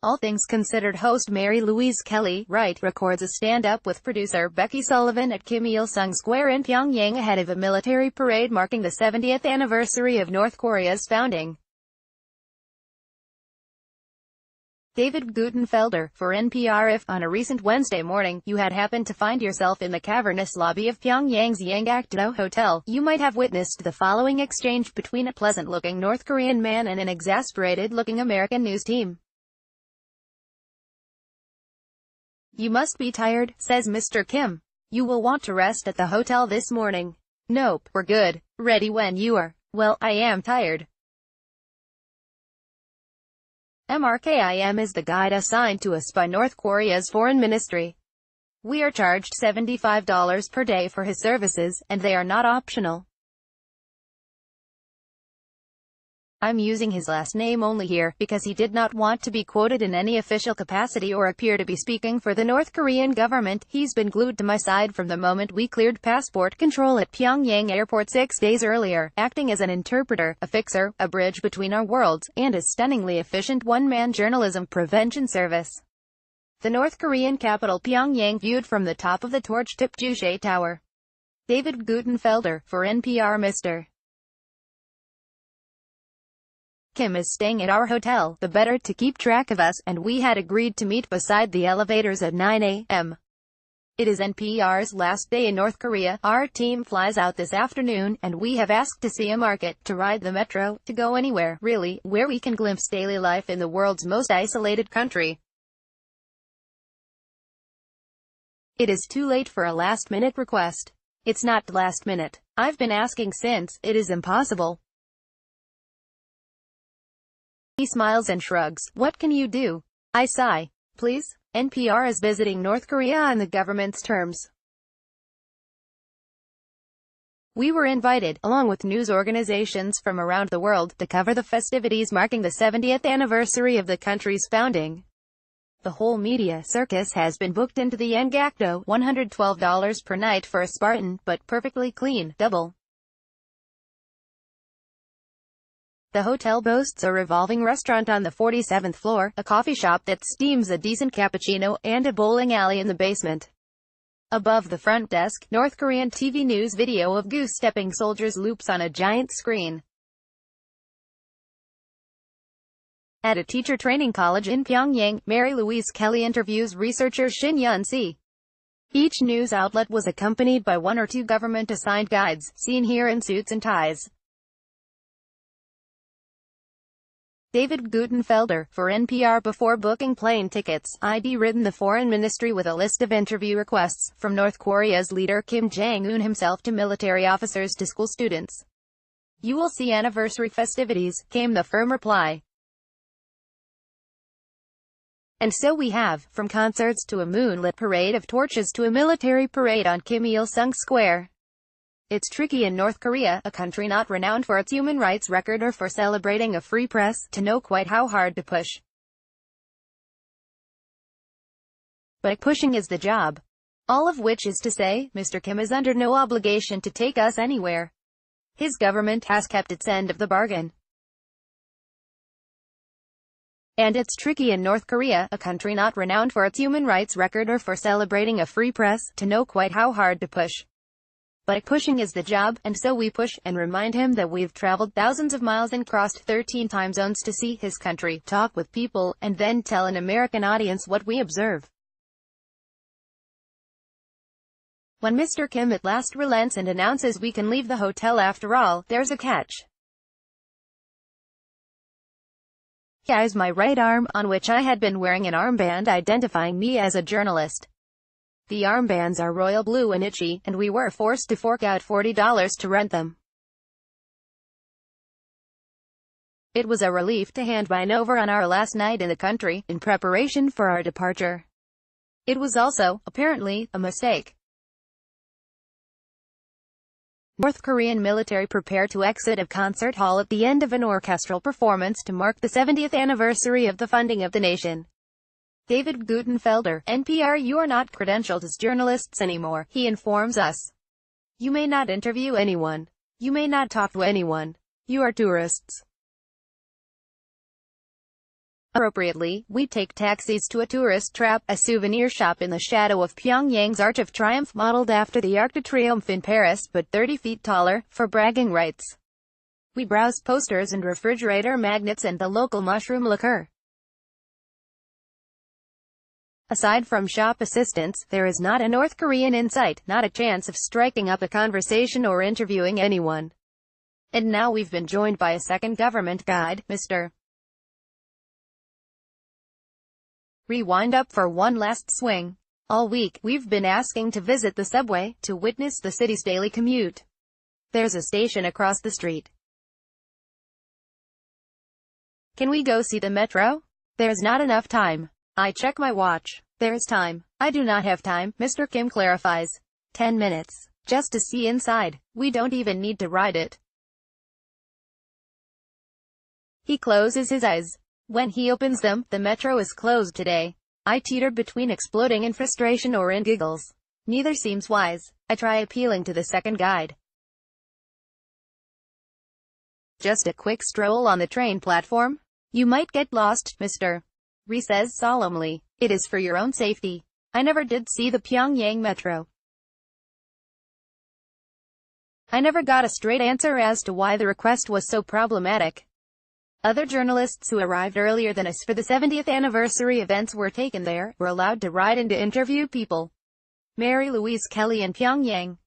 All Things Considered host Mary Louise Kelly, records a stand-up with producer Becky Sullivan at Kim Il-sung Square in Pyongyang ahead of a military parade marking the 70th anniversary of North Korea's founding. David Guttenfelder, for NPR If, on a recent Wednesday morning, you had happened to find yourself in the cavernous lobby of Pyongyangs Yanggakdo Hotel, you might have witnessed the following exchange between a pleasant-looking North Korean man and an exasperated-looking American news team. "You must be tired," says Mr. Kim. "You will want to rest at the hotel this morning." "Nope, we're good. Ready when you are." "Well, I am tired." MRKIM is the guide assigned to us by North Korea's foreign ministry. We are charged $75 per day for his services, and they are not optional. I'm using his last name only here, because he did not want to be quoted in any official capacity or appear to be speaking for the North Korean government. He's been glued to my side from the moment we cleared passport control at Pyongyang Airport 6 days earlier, acting as an interpreter, a fixer, a bridge between our worlds, and a stunningly efficient one-man journalism prevention service. The North Korean capital Pyongyang viewed from the top of the torch-tipped Juche Tower. David Guttenfelder, for NPR. Mr. Kim is staying at our hotel, the better to keep track of us, and we had agreed to meet beside the elevators at 9 a.m. It is NPR's last day in North Korea. Our team flies out this afternoon, and we have asked to see a market, to ride the metro, to go anywhere, really, where we can glimpse daily life in the world's most isolated country. It is too late for a last-minute request. It's not last minute. I've been asking since. It is impossible. He smiles and shrugs. What can you do? I sigh. Please? NPR is visiting North Korea on the government's terms. We were invited, along with news organizations from around the world, to cover the festivities marking the 70th anniversary of the country's founding. The whole media circus has been booked into the Yanggakdo, $112 per night for a Spartan, but perfectly clean, double. The hotel boasts a revolving restaurant on the 47th floor, a coffee shop that steams a decent cappuccino, and a bowling alley in the basement. Above the front desk, North Korean TV news video of goose-stepping soldiers loops on a giant screen. At a teacher training college in Pyongyang, Mary Louise Kelly interviews researcher Shin Yun-si. Each news outlet was accompanied by one or two government-assigned guides, seen here in suits and ties. David Guttenfelder, for NPR. Before booking plane tickets, I'd ridden the foreign ministry with a list of interview requests, from North Korea's leader Kim Jong-un himself to military officers to school students. "You will see anniversary festivities," came the firm reply. And so we have, from concerts to a moonlit parade of torches to a military parade on Kim Il-sung Square. It's tricky in North Korea, a country not renowned for its human rights record or for celebrating a free press, to know quite how hard to push. But pushing is the job. All of which is to say, Mr. Kim is under no obligation to take us anywhere. His government has kept its end of the bargain. And it's tricky in North Korea, a country not renowned for its human rights record or for celebrating a free press, to know quite how hard to push. But pushing is the job, and so we push, and remind him that we've traveled thousands of miles and crossed 13 time zones to see his country, talk with people, and then tell an American audience what we observe. When Mr. Kim at last relents and announces we can leave the hotel after all, there's a catch. He eyes my right arm, on which I had been wearing an armband identifying me as a journalist. The armbands are royal blue and itchy, and we were forced to fork out $40 to rent them. It was a relief to hand mine over on our last night in the country, in preparation for our departure. It was also, apparently, a mistake. North Korean military prepare to exit a concert hall at the end of an orchestral performance to mark the 70th anniversary of the founding of the nation. David Guttenfelder, NPR. You are not credentialed as journalists anymore, he informs us. You may not interview anyone. You may not talk to anyone. You are tourists. Appropriately, we take taxis to a tourist trap, a souvenir shop in the shadow of Pyongyang's Arch of Triumph modeled after the Arc de Triomphe in Paris, but 30 feet taller, for bragging rights. We browse posters and refrigerator magnets and the local mushroom liqueur. Aside from shop assistants, there is not a North Korean in sight, not a chance of striking up a conversation or interviewing anyone. And now we've been joined by a second government guide, Mr. Rewind up for one last swing. All week, we've been asking to visit the subway, to witness the city's daily commute. There's a station across the street. Can we go see the metro? There's not enough time. I check my watch. There's time. I do not have time, Mr. Kim clarifies. 10 minutes. Just to see inside. We don't even need to ride it. He closes his eyes. When he opens them, the metro is closed today. I teeter between exploding in frustration or in giggles. Neither seems wise. I try appealing to the second guide. Just a quick stroll on the train platform? You might get lost, Mr. Ri says solemnly. It is for your own safety. I never did see the Pyongyang metro. I never got a straight answer as to why the request was so problematic. Other journalists who arrived earlier than us for the 70th anniversary events were taken there, were allowed to ride in to interview people. Mary Louise Kelly in Pyongyang.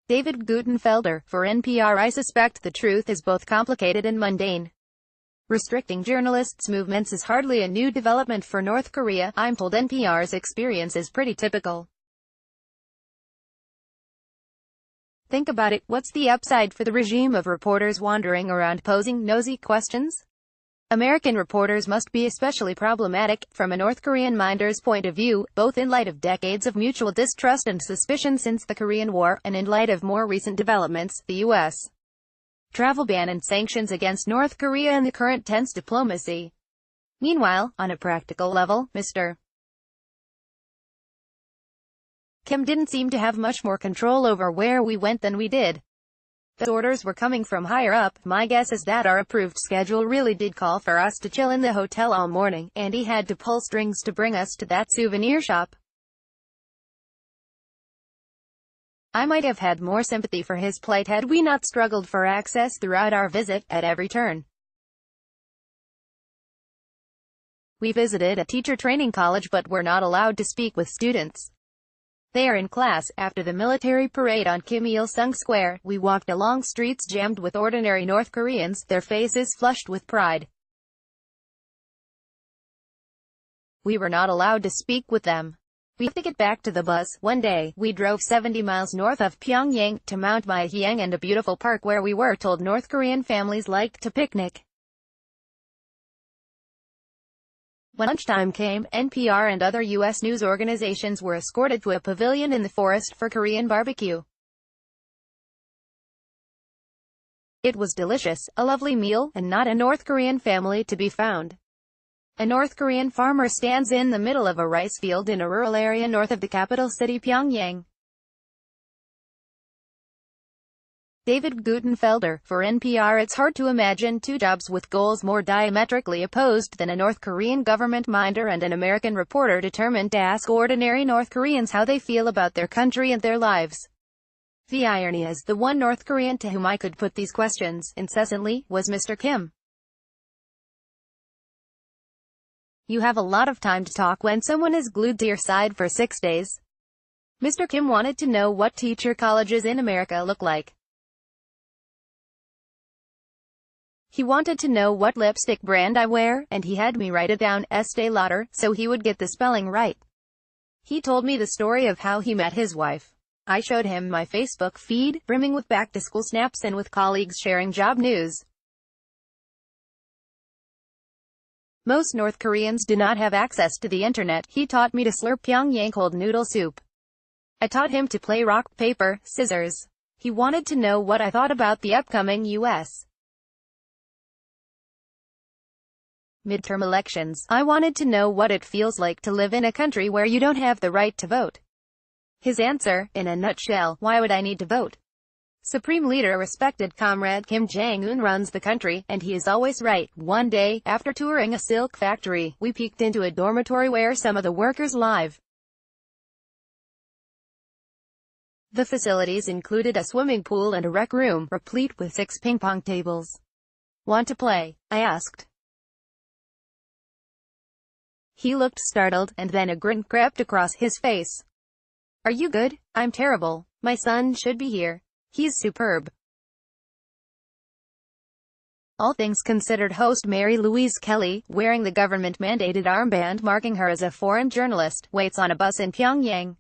David Guttenfelder, for NPR. I suspect the truth is both complicated and mundane. Restricting journalists' movements is hardly a new development for North Korea. I'm told NPR's experience is pretty typical. Think about it, what's the upside for the regime of reporters wandering around posing nosy questions? American reporters must be especially problematic, from a North Korean minder's point of view, both in light of decades of mutual distrust and suspicion since the Korean War, and in light of more recent developments, the U.S. travel ban and sanctions against North Korea and the current tense diplomacy. Meanwhile, on a practical level, Mr. Kim didn't seem to have much more control over where we went than we did. The orders were coming from higher up. My guess is that our approved schedule really did call for us to chill in the hotel all morning, and he had to pull strings to bring us to that souvenir shop. I might have had more sympathy for his plight had we not struggled for access throughout our visit, at every turn. We visited a teacher training college but were not allowed to speak with students. They are in class. After the military parade on Kim Il-sung Square, we walked along streets jammed with ordinary North Koreans, their faces flushed with pride. We were not allowed to speak with them. We had to get back to the bus. One day, we drove 70 miles north of Pyongyang, to Mount Myehyang and a beautiful park where we were told North Korean families liked to picnic. When lunchtime came, NPR and other U.S. news organizations were escorted to a pavilion in the forest for Korean barbecue. It was delicious, a lovely meal, and not a North Korean family to be found. A North Korean farmer stands in the middle of a rice field in a rural area north of the capital city Pyongyang. David Guttenfelder, for NPR. It's hard to imagine two jobs with goals more diametrically opposed than a North Korean government minder and an American reporter determined to ask ordinary North Koreans how they feel about their country and their lives. The irony is, the one North Korean to whom I could put these questions incessantly was Mr. Kim. You have a lot of time to talk when someone is glued to your side for 6 days. Mr. Kim wanted to know what teacher colleges in America look like. He wanted to know what lipstick brand I wear, and he had me write it down, Estee Lauder, so he would get the spelling right. He told me the story of how he met his wife. I showed him my Facebook feed, brimming with back-to-school snaps and with colleagues sharing job news. Most North Koreans do not have access to the internet. He taught me to slurp Pyongyang cold noodle soup. I taught him to play rock, paper, scissors. He wanted to know what I thought about the upcoming U.S. midterm elections. I wanted to know what it feels like to live in a country where you don't have the right to vote. His answer, in a nutshell: why would I need to vote? Supreme Leader respected Comrade Kim Jong-un runs the country, and he is always right. One day, after touring a silk factory, we peeked into a dormitory where some of the workers live. The facilities included a swimming pool and a rec room, replete with 6 ping-pong tables. Want to play? I asked. He looked startled, and then a grin crept across his face. Are you good? I'm terrible. My son should be here. He's superb. All things considered, host Mary Louise Kelly, wearing the government-mandated armband marking her as a foreign journalist, waits on a bus in Pyongyang.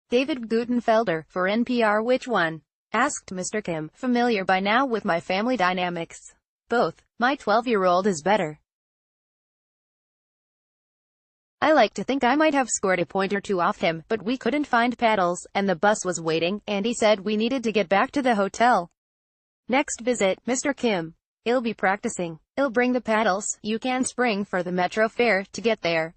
David Guttenfelder, for NPR. Which one? Asked Mr. Kim, familiar by now with my family dynamics. Both. My 12-year-old is better. I like to think I might have scored a point or two off him, but we couldn't find paddles, and the bus was waiting, and he said we needed to get back to the hotel. Next visit, Mr. Kim. I'll be practicing. I'll bring the paddles. You can spring for the metro fare to get there.